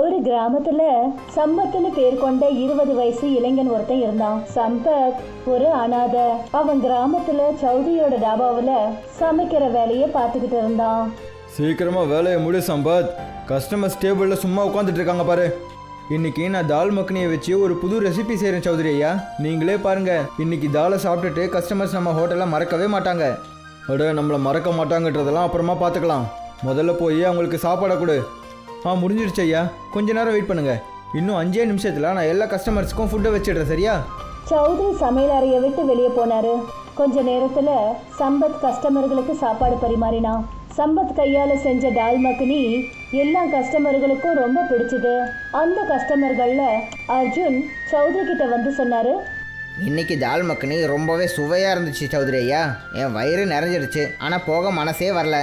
ஒரு கிராமத்துல சம்பத்னு பேர் கொண்ட 20 வயசு இளைஞன் ஒருத்தன் இருந்தான். சம்பத் ஒரு அனாதை. அவன் கிராமத்துல சௌத்ரியோட டாபாவுல சமைக்கிற வேலையை பார்த்துக்கிட்டு இருந்தான். சீக்கிரமா வேலையை முடி சம்பத். கஸ்டமர்ஸ் டேபிளில் சும்மா உட்காந்துட்டு இருக்காங்க பாரு. இன்னைக்கு நான் தால் மக்னியை வச்சு ஒரு புது ரெசிபி செய்கிறேன் சௌத்ரி ஐயா. நீங்களே பாருங்க, இன்னைக்கு தாலை சாப்பிட்டுட்டு கஸ்டமர்ஸ் நம்ம ஹோட்டலில் மறக்கவே மாட்டாங்க. அட, நம்மளை மறக்க மாட்டாங்கன்றதெல்லாம் அப்புறமா பார்த்துக்கலாம். முதல்ல போய் அவங்களுக்கு சாப்பாடை கொடு. முடிஞ்சிடுச்சு ஐயா, கொஞ்ச நேரம் வெயிட் பண்ணுங்க. இன்னும் 5 நிமிஷத்தில் நான் எல்லா கஸ்டமர்ஸுக்கும் ஃபுட்டை வச்சிடுறேன், சரியா? சௌத்ரி சமையல் அறையை விட்டு வெளியே போனாரு. கொஞ்ச நேரத்துல சம்பத் கஸ்டமர்களுக்கு சாப்பாடு பரிமாறினான். சம்பத் கையால செஞ்ச டால் மக்னி எல்லா கஸ்டமர்களுக்கும் ரொம்ப பிடிச்சது. அந்த கஸ்டமர்கள்ல அர்ஜுன் சௌத்ரி கிட்ட வந்து சொன்னாரு, இன்னைக்கு தால் மக்னி ரொம்பவே சுவையாக இருந்துச்சு சௌத்ரி ஐயா. என் வயிறு நிறைஞ்சிடுச்சு, ஆனால் போக மனசே வரல.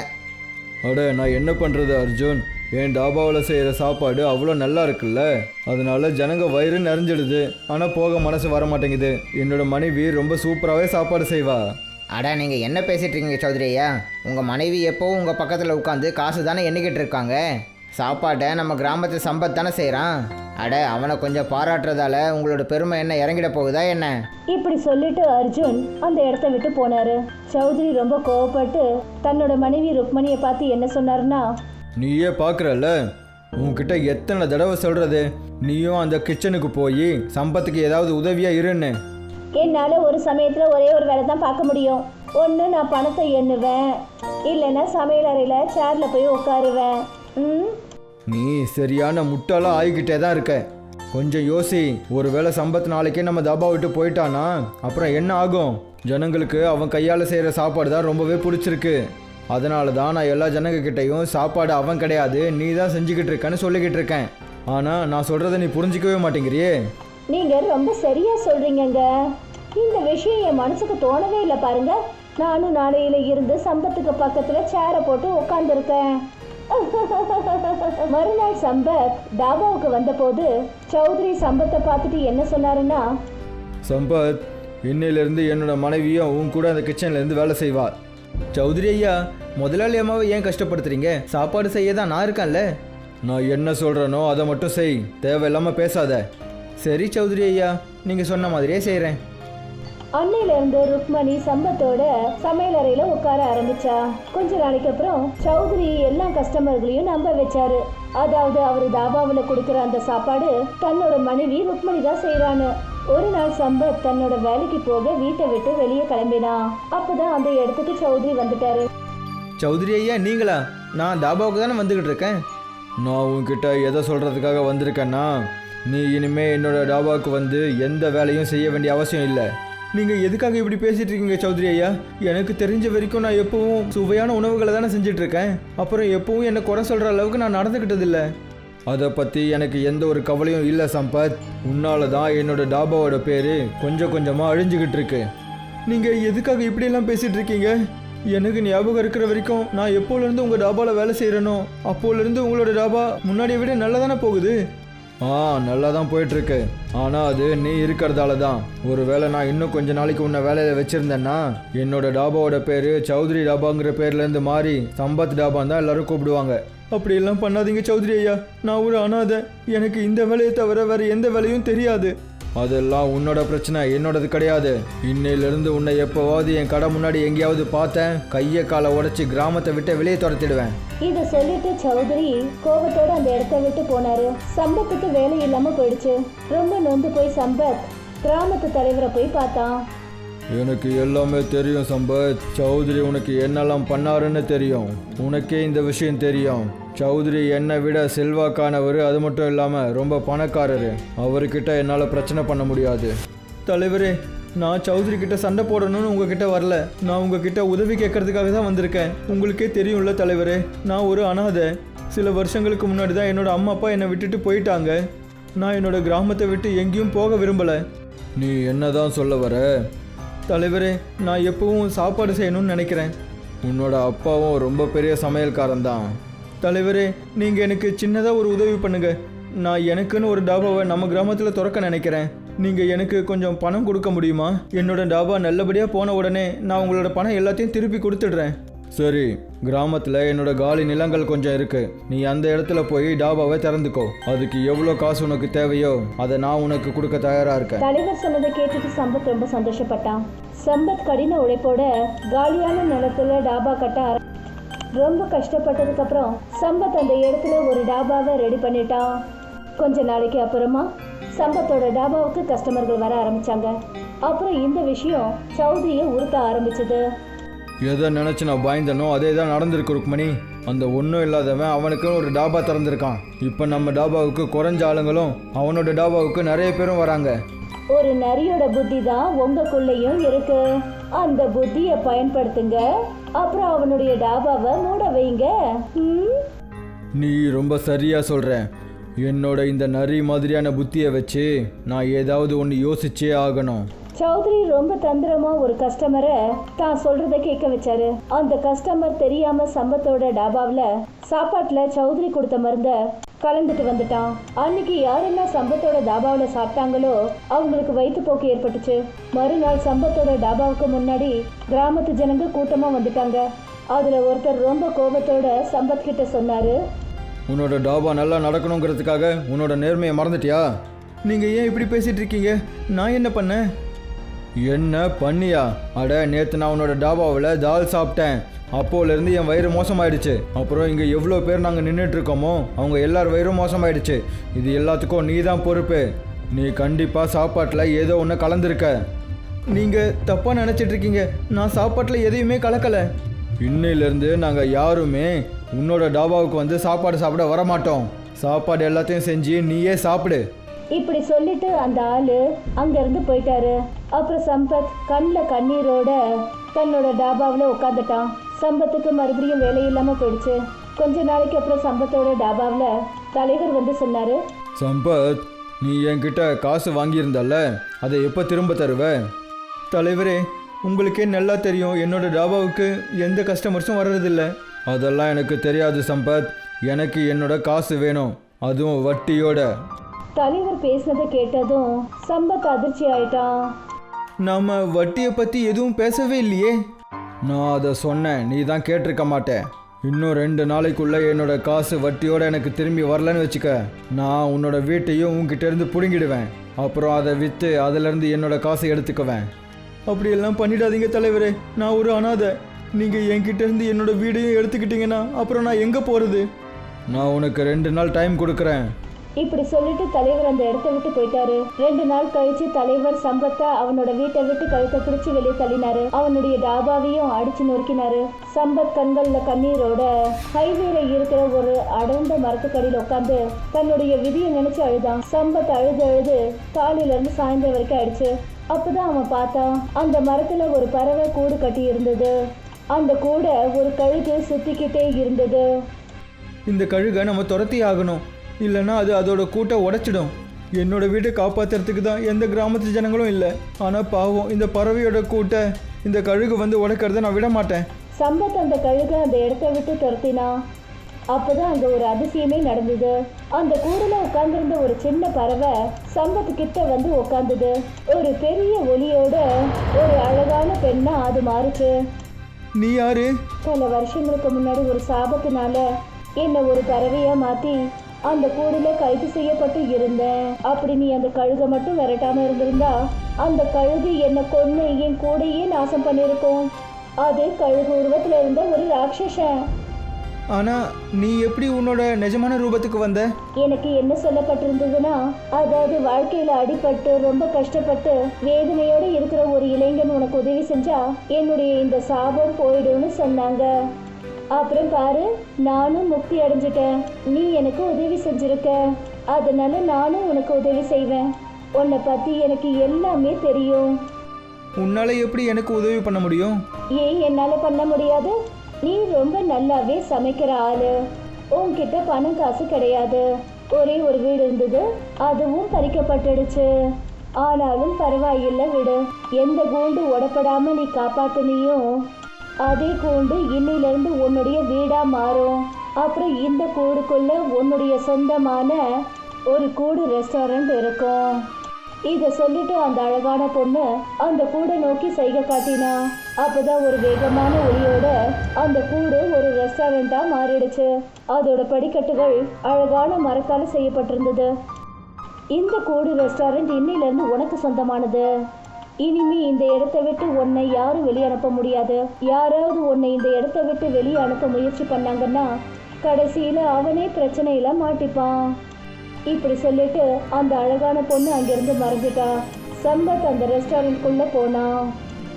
அட, நான் என்ன பண்ணுறது அர்ஜுன்? என் டாபாவில் செய்கிற சாப்பாடு அவ்வளோ நல்லா இருக்குல்ல, அதனால ஜனங்க வயிறு நிறைஞ்சிடுது, ஆனால் போக மனசு வர மாட்டேங்குது. என்னோட மனைவி ரொம்ப சூப்பராகவே சாப்பாடு செய்வா. அடா, நீங்கள் என்ன பேசிகிட்டு இருக்கீங்க சௌத்ரி ஐயா? உங்கள் மனைவி எப்போவும் உங்கள் பக்கத்தில் உட்காந்து காசு தானே எண்ணிக்கிட்டு இருக்காங்க. சாப்பாட்டை நம்ம கிராமத்து சம்பத் தானே செய்கிறான். அட, அவனை கொஞ்சம் பாராட்டுறதால உங்களோட பெருமை என்ன இறங்கிட போகுதா என்ன? இப்படி சொல்லிட்டு அர்ஜுன் அந்த இடத்த விட்டு போனாரு. சௌத்ரி ரொம்ப கோவப்பட்டு தன்னோட மனைவி ருக்மணியை பார்த்து என்ன சொன்னாருன்னா, நீயே பார்க்குறல்ல, உன்கிட்ட எத்தனை தடவை சொல்கிறது, நீயும் அந்த கிச்சனுக்கு போய் சம்பத்துக்கு ஏதாவது உதவியாக இருன்னு. என்னால் ஒரு சமயத்தில் ஒரே ஒரு வேலை தான் பார்க்க முடியும். ஒன்று நான் பணத்தை எண்ணுவேன், இல்லைன்னா சமையல் அறையில் சேரில் போய் உட்காருவேன். நீ சரியான முட்டாளாக ஆகிக்கிட்டே தான் இருக்க. கொஞ்சம் யோசி. ஒருவேளை சம்பத் நாளைக்கே நம்ம தாபா விட்டு போயிட்டானா அப்புறம் என்ன ஆகும்? ஜனங்களுக்கு அவன் கையால் செய்கிற சாப்பாடு தான் ரொம்பவே பிடிச்சிருக்கு. அதனால தான் நான் எல்லா ஜனங்கக்கிட்டையும் சாப்பாடு அவன் கிடையாது, நீ தான் செஞ்சுக்கிட்டு இருக்கேன்னு சொல்லிக்கிட்டு இருக்கேன். ஆனால் நான் சொல்கிறத நீ புரிஞ்சிக்கவே மாட்டேங்கிறியே. நீங்கள் ரொம்ப சரியாக சொல்கிறீங்கங்க. இந்த விஷயம் என் மனசுக்கு தோணவே இல்லை பாருங்க. நானும் நாளையில இருந்து சம்பத்துக்கு பக்கத்தில் சேரை போட்டு உட்காந்துருக்கேன். மறுநாள் சம்பத் டாபாவுக்கு வந்தபோது சௌத்ரி சம்பத்தை பார்த்துட்டு என்ன சொன்னாருன்னா, சம்பத், இன்னையிலேருந்து என்னோட மனைவியும் உன் கூட அந்த கிச்சன்லேருந்து வேலை செய்வா. சௌத்ரி ஐயா, முதலாளி அம்மாவை ஏன் கஷ்டப்படுத்துறீங்க? சாப்பாடு செய்ய தான் நான் இருக்கேன்ல. நான் என்ன சொல்கிறேனோ அதை மட்டும் செய், தேவையில்லாமல் பேசாத. சரி சௌத்ரி ஐயா, நீங்கள் சொன்ன மாதிரியே செய்கிறேன். அன்னையிலிருந்து ருக்மணி சம்பத்தோட சமையல் அறையில உட்கார ஆரம்பிச்சா. கொஞ்ச நாளைக்கு அப்புறம் சௌத்ரி எல்லா கஸ்டமர்களையும் நம்ப வச்சாரு. அதாவது அவரு தாபாவில் கொடுக்குற அந்த சாப்பாடு தன்னோட மனைவி ருக்மணி தான் செய்யறான்னு. ஒரு நாள் சம்பத் தன்னோட வேலைக்கு போக வீட்டை விட்டு வெளியே கிளம்பினான். அப்பதான் அந்த இடத்துக்கு சௌத்ரி வந்துட்டாரு. சௌத்ரி ஐயா, நீங்களா? நான் தாபாவுக்கு தானே வந்துக்கிட்டு இருக்கேன். நான் உன்கிட்ட எதை சொல்கிறதுக்காக வந்திருக்கேன்னா, நீ இனிமே என்னோட டாபாவுக்கு வந்து எந்த வேலையும் செய்ய வேண்டிய அவசியம் இல்லை. நீங்கள் எதுக்காக இப்படி பேசிகிட்டு இருக்கீங்க சௌத்ரி ஐயா? எனக்கு தெரிஞ்ச வரைக்கும் நான் எப்பவும் சுவையான உணவுகளை தானே செஞ்சிட்ருக்கேன். அப்புறம் எப்பவும் என்னை குறை சொல்கிற அளவுக்கு நான் நடந்துக்கிட்டதில்லை. அதை பற்றி எனக்கு எந்த ஒரு கவலையும் இல்லை சம்பத். உன்னால தான் என்னோட டாபாவோட பேர் கொஞ்சம் கொஞ்சமாக அழிஞ்சுக்கிட்டு இருக்கு. நீங்கள் எதுக்காக இப்படியெல்லாம் பேசிகிட்டு இருக்கீங்க? எனக்கு ஞாபகம் இருக்கிற வரைக்கும் நான் எப்போலேருந்து உங்கள் டாபாவில் வேலை செய்கிறேனோ அப்போலேருந்து உங்களோட டாபா முன்னாடியை விட நல்லா தானே போகுது. நல்லா தான் போயிட்டுருக்கு. ஆனால் அது நீ இருக்கிறதால தான். ஒருவேளை நான் இன்னும் கொஞ்ச நாளைக்கு உன்னை வேலையில் வச்சுருந்தேன்னா என்னோட டாபாவோட பேர் சௌத்ரி டாபாங்கிற பேர்லேருந்து மாறி சம்பத் டாபான்னு தான் எல்லாரும் கூப்பிடுவாங்க. அப்படியெல்லாம் பண்ணாதீங்க சௌத்ரி ஐயா. நான் ஒரு அனாதை. எனக்கு இந்த வேலையை தவிர வேறு எந்த வேலையும் தெரியாது. அதெல்லாம் உன்னோட பிரச்சனை, என்னோடது கிடையாது. இன்னையிலிருந்து உன்னை எப்போவாவது என் கடை முன்னாடி எங்கேயாவது பார்த்தேன், கையை காலை உடைச்சி கிராமத்தை விட்டு வெளியே துரத்திடுவேன். இதை சொல்லிட்டு சௌத்ரி கோபத்தோட அந்த இடத்த விட்டு போனாரு. சம்பத்துக்கு வேலை இல்லாம போயிடுச்சு. ரொம்ப நொந்து போய் சம்பத் கிராமத்து தலைவரை போய் பார்த்தான். எனக்கு எல்லாமே தெரியும் சம்பத். சௌத்ரி உனக்கு என்னெல்லாம் பண்ணாருன்னு தெரியும். உனக்கே இந்த விஷயம் தெரியும். சௌத்ரி என்னை விட செல்வாக்கானவர். அது மட்டும் இல்லாமல் ரொம்ப பணக்காரரு. அவர்கிட்ட என்னால் பிரச்சனை பண்ண முடியாது. தலைவரே, நான் சௌத்ரி கிட்ட சண்டை போடணும்னு உங்ககிட்ட வரல. நான் உங்ககிட்ட உதவி கேட்கறதுக்காக தான் வந்திருக்கேன். உங்களுக்கே தெரியும்ல தலைவரே, நான் ஒரு அனாதை. சில வருஷங்களுக்கு முன்னாடி தான் என்னோட அம்மா அப்பா என்னை விட்டுட்டு போயிட்டாங்க. நான் என்னோட கிராமத்தை விட்டு எங்கேயும் போக விரும்பலை. நீ என்ன தான் சொல்ல வர? தலைவரே, நான் எப்பவும் சாப்பாடு செய்யணும்னு நினைக்கிறேன். உன்னோட அப்பாவும் ரொம்ப பெரிய சமையல்காரன் தான். தலைவரே, நீங்கள் எனக்கு சின்னதாக ஒரு உதவி பண்ணுங்க. நான் எனக்குன்னு ஒரு டாபாவை நம்ம கிராமத்தில் திறக்க நினைக்கிறேன். நீங்கள் எனக்கு கொஞ்சம் பணம் கொடுக்க முடியுமா? என்னோட டாபா நல்லபடியாக போன உடனே நான் உங்களோட பணம் எல்லாத்தையும் திருப்பி கொடுத்துடுறேன். சரி, கிராமத்தில் என்னோட காலி நிலங்கள் கொஞ்சம் இருக்கு. நீ அந்த இடத்துல போய் டாபாவை திறந்துக்கோ. அதுக்கு எவ்வளோ காசு உனக்கு தேவையோ அதை நான் உனக்கு கொடுக்க தயாரா இருக்கேன். தலைவர் சொன்னதை கேட்டுட்டு சம்பத் ரொம்ப சந்தோஷப்பட்டான். சம்பத் கடின உழைப்போட காலியான நிலத்துல டாபா கட்ட ரொம்ப கஷ்டப்பட்டதுக்கு அப்புறம் சம்பத் அந்த இடத்துல ஒரு டாபாவை ரெடி பண்ணிட்டான். கொஞ்ச நாளைக்கு அப்புறமா சம்பத்தோட டாபாவுக்கு கஸ்டமர்கள் வர ஆரம்பிச்சாங்க. அப்புறம் இந்த விஷயம் சௌத்ரியை உறுத்த ஆரம்பிச்சது. எதை நினச்சி நான் பயந்தனோ அதே தான் நடந்திருக்கு ருக்மணி. அந்த ஒன்றும் இல்லாதவன் அவனுக்குன்னு ஒரு டாபா திறந்திருக்கான். இப்போ நம்ம டாபாவுக்கு குறைஞ்ச ஆளுங்களும் அவனோட டாபாவுக்கு நிறைய பேரும் வராங்க. ஒரு நரியோட புத்தி தான் உங்களுக்குள்ளேயும் இருக்கு. அந்த புத்தியை பயன்படுத்துங்க, அப்புறம் அவனுடைய டாபாவை மூட வைங்க. நீ ரொம்ப சரியா சொல்ற. என்னோட இந்த நரி மாதிரியான புத்தியை வச்சு நான் ஏதாவது ஒன்று யோசிச்சே ஆகணும். சௌத்ரி ரொம்ப தந்திரமா ஒரு கஸ்டமரை தான் சொல்றதை கேட்க வச்சாரு. அந்த கஸ்டமர் தெரியாம சம்பத்தோட டாபாவில் சாப்பாட்டுல சௌத்ரி கொடுத்த மருந்த கலந்துட்டு வந்துட்டான். அன்னைக்கு யாரெல்லாம் சம்பத்தோட டாபாவில் சாப்பிட்டாங்களோ அவங்களுக்கு வயிற்றுப்போக்கு ஏற்பட்டுச்சு. மறுநாள் சம்பத்தோட டாபாவுக்கு முன்னாடி கிராமத்து ஜனங்க கூட்டமா வந்துட்டாங்க. அதுல ஒருத்தர் ரொம்ப கோபத்தோட சம்பத் கிட்ட சொன்னாரு, உன்னோட டாபா நல்லா நடக்கணுங்கிறதுக்காக உன்னோட நேர்மையை மறந்துட்டியா? நீங்கள் ஏன் இப்படி பேசிகிட்டு இருக்கீங்க? நான் என்ன பண்ணேன்? என்ன பண்ணியா? அட, நேற்று நான் உன்னோட டாபாவில் தால் சாப்பிட்டேன். அப்போலேருந்து என் வயிறு மோசமாயிடுச்சு. அப்புறம் இங்கே எவ்வளோ பேர் நாங்கள் நின்றுட்டு இருக்கோமோ அவங்க எல்லார் வயிறும் மோசமாயிடுச்சு. இது எல்லாத்துக்கும் நீ தான் பொறுப்பு. நீ கண்டிப்பாக சாப்பாட்டில் ஏதோ ஒன்று கலந்துருக்க. நீங்கள் தப்பாக நினச்சிட்ருக்கீங்க. நான் சாப்பாட்டில் எதையுமே கலக்கலை. இன்னையிலேருந்து நாங்கள் யாருமே உன்னோட டாபாவுக்கு வந்து சாப்பாடு சாப்பிட வரமாட்டோம். சாப்பாடு எல்லாத்தையும் செஞ்சு நீயே சாப்பிடு. இப்படி சொல்லிட்டு அந்த ஆளு அங்கிருந்து போயிட்டாரு. அப்புறம் சம்பத் கண்ணில் கண்ணீரோட தன்னோட டாபாவில் உட்காந்துட்டான். சம்பத்துக்கு மறுபடியும் வேலை இல்லாமல் போயிடுச்சு. கொஞ்ச நாளைக்கு அப்புறம் சம்பத்தோட டாபாவில் தலைவர் வந்து சொன்னாரு, சம்பத், நீ என்கிட்ட காசு வாங்கியிருந்தல்ல, அதை எப்போ திரும்ப தருவ? தலைவரே, உங்களுக்கே நல்லா தெரியும் என்னோட டாபாவுக்கு எந்த கஸ்டமர்ஸும் வர்றதில்ல. அதெல்லாம் எனக்கு தெரியாது சம்பத். எனக்கு என்னோட காசு வேணும், அதுவும் வட்டியோட. தலைவர் பேசினதை கேட்டதும் சம்பத் அதிர்ச்சி ஆயிட்டான். நாம வட்டியை பற்றி எதுவும் பேசவே இல்லையே. நான் அதை சொன்னேன், நீ தான் கேட்டிருக்க மாட்டேன். இன்னும் 2 நாளைக்குள்ளே என்னோட காசு வட்டியோட எனக்கு திரும்பி வரலன்னு வச்சுக்க, நான் உன்னோட வீட்டையும் உன்கிட்ட இருந்து பிடுங்கிடுவேன். அப்புறம் அதை விற்று அதிலேருந்து என்னோட காசை எடுத்துக்குவேன். அப்படியெல்லாம் பண்ணிடாதீங்க தலைவரே, நான் ஒரு அனாதை. நீங்கள் என்கிட்ட இருந்து என்னோட வீடையும் எடுத்துக்கிட்டீங்கன்னா அப்புறம் நான் எங்கே போகிறது? நான் உனக்கு 2 நாள் டைம் கொடுக்குறேன். இப்படி சொல்லிட்டு தலைவர் அந்த இடத்த விட்டு போயிட்டாரு. 2 நாள் கழிச்சு தலைவர் சம்பத்தை அவனோட வீட்டை விட்டு கழுத்தை பிடிச்சு வெளியே தள்ளினாரு. அவனுடைய டாபாவையும் அடிச்சு நொறுக்கினாரு. சம்பத் கண்கள்ல கண்ணீரோட ஹைவேல இருக்கிற ஒரு அடர்ந்த மரத்துக்கடியில் உட்காந்து தன்னுடைய விதியை நினைச்சு அழுதான். சம்பத் அழுது அழுது காலையில இருந்து சாயந்தரம் வரைக்கும் ஆயிடுச்சு. அப்பதான் அவன் பார்த்தான், அந்த மரத்துல ஒரு பறவை கூடு கட்டி இருந்தது. அந்த கூட ஒரு கழுகு சுத்திக்கிட்டே இருந்தது. இந்த கழுகை நம்ம துரத்தி ஆகணும், இல்லைன்னா அது அதோட கூட்டை உடைச்சிடும். என்னோட வீட்டை காப்பாற்றுறதுக்கு தான் எந்த கிராமத்து ஜனங்களும் இல்லை. ஆனால் பாவம், இந்த பறவையோட கூட்டை இந்த கழுகு வந்து உடைக்கிறத நான் விட மாட்டேன். சம்பத் அந்த கழுகை அந்த இடத்த விட்டு துரத்தினான். அப்போதான் அங்கே ஒரு அதிசயமே நடந்தது. அந்த கூடுல உட்கார்ந்துருந்த ஒரு சின்ன பறவை சம்பத்து கிட்ட வந்து உட்கார்ந்தது. ஒரு பெரிய ஒலியோட ஒரு அழகான பெண்ணா அது மாறுச்சு. நீ யாரு? பல வருஷங்களுக்கு முன்னாடி ஒரு சாபத்தினால என்னை ஒரு பறவையா மாத்தி அந்த கூடுல கைது செய்யப்பட்டு இருந்தேன். அப்படி நீ அந்த கழுகை மட்டும் விரட்டாம இருந்திருந்தா அந்த கழுகு என்னை கொன்னு என் கூடையே நாசம் பண்ணியிருக்கோம். அது கழுகு உருவத்துல இருந்த ஒரு ராட்சசன். ஆனா நீ எப்படி உன்னோட நிஜமான ரூபத்துக்கு வந்த? எனக்கு என்ன சொல்லப்பட்டிருந்ததுன்னா, அதாவது வாழ்க்கையில அடிபட்டு ரொம்ப கஷ்டப்பட்டு வேதனையோட இருக்கிற ஒரு இளைஞன் உனக்கு உதவி செஞ்சா என்னுடைய இந்த சாபம் போயிடும்னு சொன்னாங்க. அப்புறம் பாரு, நானும் முக்தி அடைஞ்சிட்டேன். நீ எனக்கு உதவி செஞ்சிருக்க, அதனால நானும் உனக்கு உதவி செய்வேன். உன்னை பத்தி எனக்கு எல்லாமே தெரியும். உன்னால எப்படி எனக்கு உதவி பண்ண முடியும்? ஏன் என்னால பண்ண முடியாது? நீ ரொம்ப நல்லாவே சமைக்கிற ஆளு. உன்கிட்ட பணம் காசு கிடையாது. ஒரே ஒரு வீடு இருந்தது, அதுவும் பறிக்கப்பட்டுடுச்சு. ஆனாலும் பரவாயில்லை, விடு. எந்த கூண்டு உடப்படாம நீ காப்பாத்தினியும் அதே கூண்டு இன்னிலிருந்து உன்னுடைய வீடா மாறும். அப்புறம் இந்த கூடுக்குள்ள உன்னுடைய சொந்தமான ஒரு கூடு ரெஸ்டாரண்ட் இருக்கும். இத சொல்லிட்டு அந்த அழகான பொண்ணு அந்த கூடை நோக்கி சைகை காட்டினா. அப்பதான் ஒரு வேகமான ஒளியோட அந்த கூடு ஒரு ரெஸ்டாரண்டா மாறிடுச்சு. அதோட படிக்கட்டுகள் அழகான மரத்தால செய்யப்பட்டிருந்தது. இந்த கூடு ரெஸ்டாரண்ட் இன்னையில இருந்து உனக்கு சொந்தமானது. இனிமே இந்த இடத்தை விட்டு உன்னை யாரும் வெளியே அனுப்ப முடியாது. யாராவது உன்னை இந்த இடத்தை விட்டு வெளியே அனுப்ப முயற்சி பண்ணாங்கன்னா கடைசியில அவனே பிரச்சனையில மாட்டிப்பான். இப்படி சொல்லிட்டு அந்த அழகான பொண்ணு அங்கிருந்து மறைஞ்சிட்டா. சம்பத் அந்த ரெஸ்டாரண்ட்குள்ள போனான்.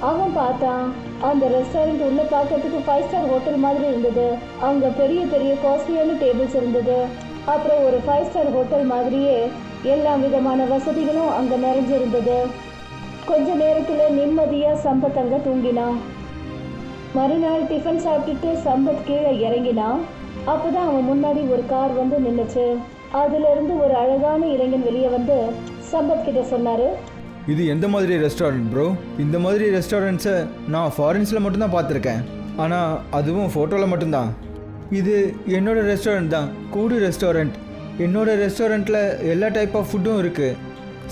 அவன் பார்த்தான், அந்த ரெஸ்டாரண்ட் உள்ள பார்க்கறதுக்கு 5 ஸ்டார் ஹோட்டல் மாதிரி இருந்தது. அங்க பெரிய பெரிய காஸ்ட்லியான டேபிள்ஸ் இருந்தது. அப்புறம் ஒரு 5 ஸ்டார் ஹோட்டல் மாதிரியே எல்லா விதமான வசதிகளும் அங்க நிறைஞ்சிருந்தது. கொஞ்ச நேரத்துல நிம்மதியா சம்பத் அங்க தூங்கினான். மறுநாள் டிஃபன் சாப்பிட்டுட்டு சம்பத் கீழே இறங்கினான். அப்பதான் அவன் முன்னாடி ஒரு கார் வந்து நின்னுச்சு. அதுல இருந்து ஒரு அழகான இளைஞன் வெளியே வந்து சம்பத் கிட்ட சொன்னாரு, இது எந்த மாதிரி ரெஸ்டாரண்ட் ப்ரோ? இந்த மாதிரி ரெஸ்டாரண்ட்ஸை நான் ஃபாரின்ஸில் மட்டும்தான் பார்த்துருக்கேன். ஆனால் அதுவும் ஃபோட்டோவில் மட்டும்தான். இது என்னோட ரெஸ்டாரண்ட் தான், கூடு ரெஸ்டாரண்ட். என்னோட ரெஸ்டாரண்ட்டில் எல்லா டைப் ஆஃப் ஃபுட்டும் இருக்குது.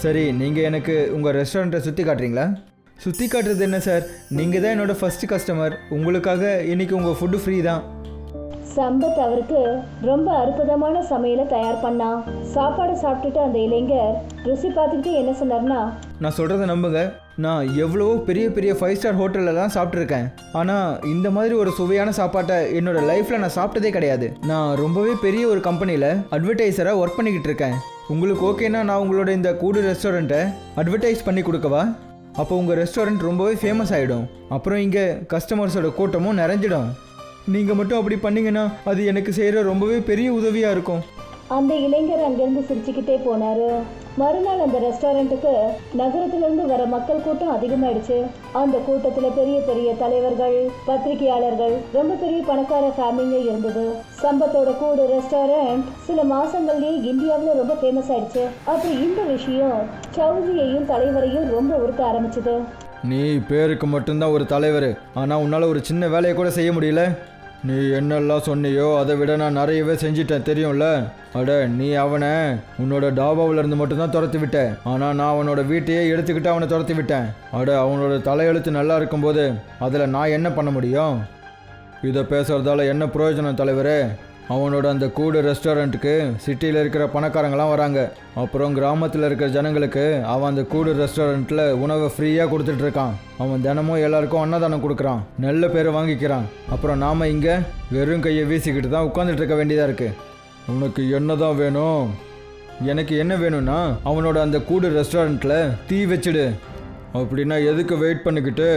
சரி, நீங்கள் எனக்கு உங்கள் ரெஸ்டாரண்ட்டை சுற்றி காட்டுறீங்களா? சுற்றி காட்டுறது என்ன சார், நீங்கள் தான் என்னோடய ஃபஸ்ட்டு கஸ்டமர். உங்களுக்காக இன்றைக்கி உங்கள் ஃபுட்டு ஃப்ரீ தான். சம்பத் அவருக்கு ரொம்ப அற்புதமான சமையலை தயார் பண்ணான். சாப்பாடு சாப்பிட்டுட்டு அந்த இளைஞர் ருசி பார்த்துக்கிட்டு என்ன சொன்னார்னா, நான் சொல்கிறத நம்புங்க, நான் எவ்வளவோ பெரிய பெரிய 5 ஸ்டார் ஹோட்டலெல்லாம் சாப்பிட்ருக்கேன். ஆனால் இந்த மாதிரி ஒரு சுவையான சாப்பாட்டை என்னோட லைஃப்பில் நான் சாப்பிட்டதே கிடையாது. நான் ரொம்பவே பெரிய ஒரு கம்பெனியில் அட்வர்டைஸராக ஒர்க் பண்ணிக்கிட்டு இருக்கேன். உங்களுக்கு ஓகேனா நான் உங்களோட இந்த கூடு ரெஸ்டாரண்ட்டை அட்வர்டைஸ் பண்ணி கொடுக்கவா? அப்போ உங்கள் ரெஸ்டாரண்ட் ரொம்பவே ஃபேமஸ் ஆகிடும். அப்புறம் இங்கே கஸ்டமர்ஸோட கூட்டமும் நிறைஞ்சிடும். நீங்கள் மட்டும் அப்படி பண்ணீங்கன்னா அது எனக்கு செய்கிற ரொம்பவே பெரிய உதவியாக இருக்கும். அந்த இளைஞர் அங்கிருந்து சிரிச்சுக்கிட்டே போனாரு. மறுநாள் அந்த ரெஸ்டாரண்ட்டுக்கு நகரத்திலிருந்து வர மக்கள் கூட்டம் அதிகமாயிடுச்சு. அந்த கூட்டத்துல பெரிய பெரிய தலைவர்கள், பத்திரிகையாளர்கள், ரொம்ப பெரிய பணக்கார ஃபேமிலிங்க இருந்தது. சம்பத்தோட கூடு ரெஸ்டாரண்ட் சில மாசங்கள்லயே இந்தியாவில் ரொம்ப ஃபேமஸ் ஆயிடுச்சு. அப்புறம் இந்த விஷயம் சௌத்ரியையும் தலைவரையும் ரொம்ப உறுத்த ஆரம்பிச்சது. நீ பேருக்கு மட்டும்தான் ஒரு தலைவர், ஆனால் உன்னால் ஒரு சின்ன வேலையை கூட செய்ய முடியல. நீ என்னெல்லாம் சொன்னியோ அதை விட நான் நிறையவே செஞ்சிட்டேன், தெரியும்ல? அட, நீ அவனை உன்னோட டாபாவிலேருந்து மட்டும்தான் துரத்தி விட்ட. ஆனால் நான் அவனோட வீட்டையே எடுத்துக்கிட்டு அவனை துரத்தி விட்டேன். அட, அவனோட தலையெழுத்து நல்லா இருக்கும்போது அதில் நான் என்ன பண்ண முடியும்? இதை பேசுகிறதால என்ன பிரயோஜனம் தலைவரே? அவனோட அந்த கூடு ரெஸ்டாரண்ட்டுக்கு சிட்டியில் இருக்கிற பணக்காரங்களாம் வராங்க. அப்புறம் கிராமத்தில் இருக்கிற ஜனங்களுக்கு அவன் அந்த கூடு ரெஸ்டாரண்ட்டில் உணவை ஃப்ரீயாக கொடுத்துட்ருக்கான். அவன் தினமும் எல்லாருக்கும் அன்னதானம் கொடுக்குறான், நல்ல பேரை வாங்கிக்கிறான். அப்புறம் நாம் இங்கே வெறும் கையை வீசிக்கிட்டு தான் உட்காந்துட்டு இருக்க வேண்டியதாக இருக்குது. உனக்கு என்ன தான் வேணும்? எனக்கு என்ன வேணும்னா அவனோட அந்த கூடு ரெஸ்டாரண்ட்டில் தீ வச்சுடு. அப்படின்னா எதுக்கு வெயிட் பண்ணிக்கிட்டு?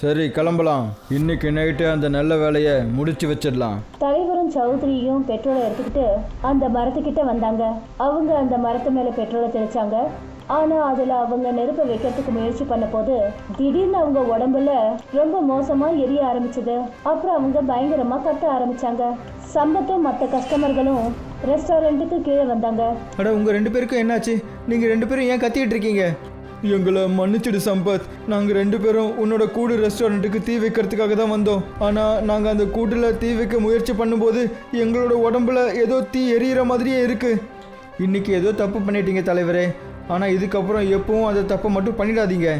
சரி, கிளம்பலாம். இன்னைக்கு நைட்டு அந்த நல்ல வேலையை முடிச்சு வச்சிடலாம். தலைவரும் சௌத்ரியும் பெட்ரோலை எடுத்துக்கிட்டு அந்த மரத்துக்கிட்ட வந்தாங்க. அவங்க அந்த மரத்து மேல பெட்ரோலை தெளிச்சாங்க. ஆனா அதுல அவங்க நெருப்பை வைக்கிறதுக்கு முயற்சி பண்ண போது திடீர்னு அவங்க உடம்புல ரொம்ப மோசமா எரிய ஆரம்பிச்சது. அப்புறம் அவங்க பயங்கரமா கத்த ஆரம்பிச்சாங்க. சம்பத்தும் மற்ற கஸ்டமர்களும் ரெஸ்டாரண்ட்டுக்கு கீழே வந்தாங்க. அட, உங்க 2 பேருக்கும் என்னாச்சு? நீங்க 2 பேரும் ஏன் கத்திட்டு இருக்கீங்க? எங்களை மன்னிச்சிடு சம்பத், நாங்கள் 2 பேரும் உன்னோட கூடு ரெஸ்டாரண்ட்டுக்கு தீ வைக்கிறதுக்காக தான் வந்தோம். ஆனால் நாங்கள் அந்த கூட்டில் தீ வைக்க முயற்சி பண்ணும்போது எங்களோட உடம்புல ஏதோ தீ எரியிற மாதிரியே இருக்குது. இன்னைக்கு ஏதோ தப்பு பண்ணிட்டீங்க தலைவரே, ஆனால் இதுக்கப்புறம் எப்பவும் அந்த தப்பை மட்டும் பண்ணிடாதீங்க.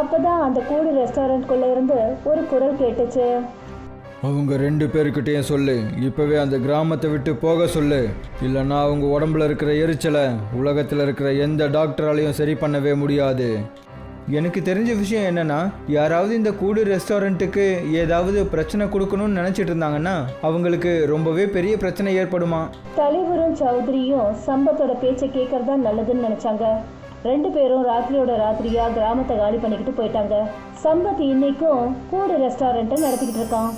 அப்போதான் அந்த கூடு ரெஸ்டாரண்ட்குள்ளே இருந்து ஒரு குரல் கேட்டுச்சு. அவங்க 2 பேருக்கிட்டையும் சொல்லு, இப்போவே அந்த கிராமத்தை விட்டு போக சொல்லு. இல்லைன்னா அவங்க உடம்புல இருக்கிற எரிச்சலை உலகத்தில் இருக்கிற எந்த டாக்டராலையும் சரி பண்ணவே முடியாது. எனக்கு தெரிஞ்ச விஷயம் என்னன்னா, யாராவது இந்த கூடு ரெஸ்டாரண்ட்டுக்கு ஏதாவது பிரச்சனை கொடுக்கணும்னு நினச்சிட்டு இருந்தாங்கன்னா அவங்களுக்கு ரொம்பவே பெரிய பிரச்சனை ஏற்படுமா. தலைவரும் சௌத்ரியும் சம்பத்தோட பேச்சை கேட்கறதா நல்லதுன்னு நினைச்சாங்க. 2 பேரும் ராத்திரியோட ராத்திரியா கிராமத்தை காலி பண்ணிக்கிட்டு போயிட்டாங்க. சம்பத் இன்னைக்கும் கூடு ரெஸ்டாரண்ட்டை நடத்திக்கிட்டு இருக்கான்.